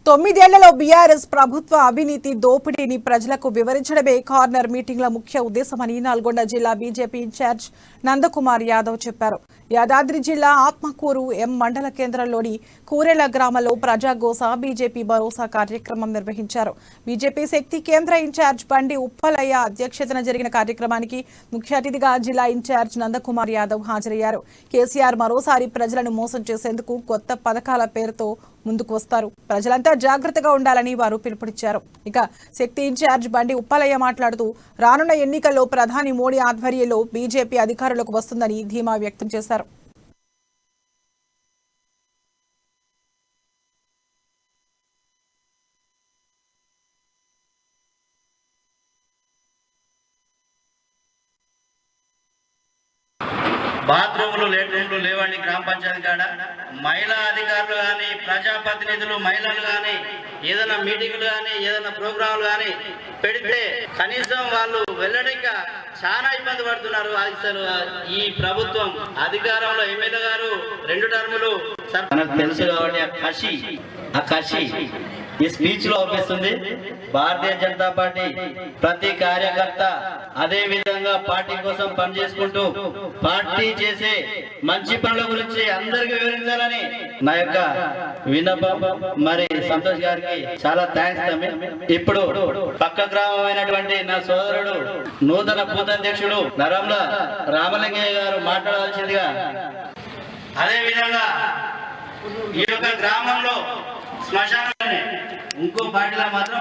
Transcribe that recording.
తొమ్మిదేళ్లలో BRS ప్రభుత్వ అవినీతి దోపిడీని ప్రజలకు వివరించడమే కార్నర్ మీటింగ్ల ముఖ్య ఉద్దేశమని నల్గొండ జిల్లా బీజేపీ ఇన్ఛార్జ్ నందకుమార్ యాదవ్ చెప్పారు. యాదాద్రి జిల్లా ఆత్మకూరు ఎం మండల కేంద్రంలోని కూరెల గ్రామంలో ప్రజాగోస బీజేపీ భరోసా కార్యక్రమం నిర్వహించారు. బీజేపీ శక్తి కేంద్ర ఇన్ఛార్జ్ బండి ఉప్పలయ్య అధ్యక్షతన జరిగిన కార్యక్రమానికి ముఖ్య అతిథిగా జిల్లా ఇన్ఛార్జ్ నందకుమార్ యాదవ్ హాజరయ్యారు. కేసీఆర్ మరోసారి ప్రజలను మోసం చేసేందుకు కొత్త పథకాల పేరుతో ముందుకు వస్తారు. ప్రజలంతా జాగ్రత్తగా ఉండాలని వారు పిలుపునిచ్చారు. ఇక శక్తి ఇన్ఛార్జ్ బండి ఉప్పలయ్య మాట్లాడుతూ రానున్న ఎన్నికల్లో ప్రధాని మోడీ ఆధ్వర్యంలో బీజేపీ అధికారంలోకి వస్తుందని ధీమా వ్యక్తం చేశారు. బాత్రూములు లేట్రూమ్లు లేవండి. గ్రామ పంచాయతీ కాడ మహిళా అధికారులు కానీ ప్రజాప్రతినిధులు మహిళలు కానీ ఏదైనా మీటింగులు కానీ ఏదైనా ప్రోగ్రాంలు కానీ పెడితే కనీసం వాళ్ళు వెళ్ళడానికి చాలా ఇబ్బంది పడుతున్నారు. అసలు ఈ ప్రభుత్వం అధికారంలో ఎమ్మెల్యే గారు 2 టర్ములు మనకు తెలుసు కాబట్టి ఆ కషి ఈ స్పీచ్ లో అవుపిస్తుంది. భారతీయ జనతా పార్టీ ప్రతి కార్యకర్త అదే విధంగా పార్టీ కోసం పనిచేసుకుంటూ పార్టీ చేసే మంచి పనుల గురించి అందరికీ వివరించాలని నా యొక్క విన్నపం. మరి సంతోష్ గారికి చాలా థ్యాంక్స్. ఇప్పుడు పక్క గ్రామం అయినటువంటి నా సోదరుడు నూతన బూత్ అధ్యక్షుడు నరంల రామలింగయ్య గారు మాట్లాడాల్సిందిగా, అదే విధంగా ఈ యొక్క గ్రామంలో శ్మశానం ఇంకో పార్టీలో మాత్రం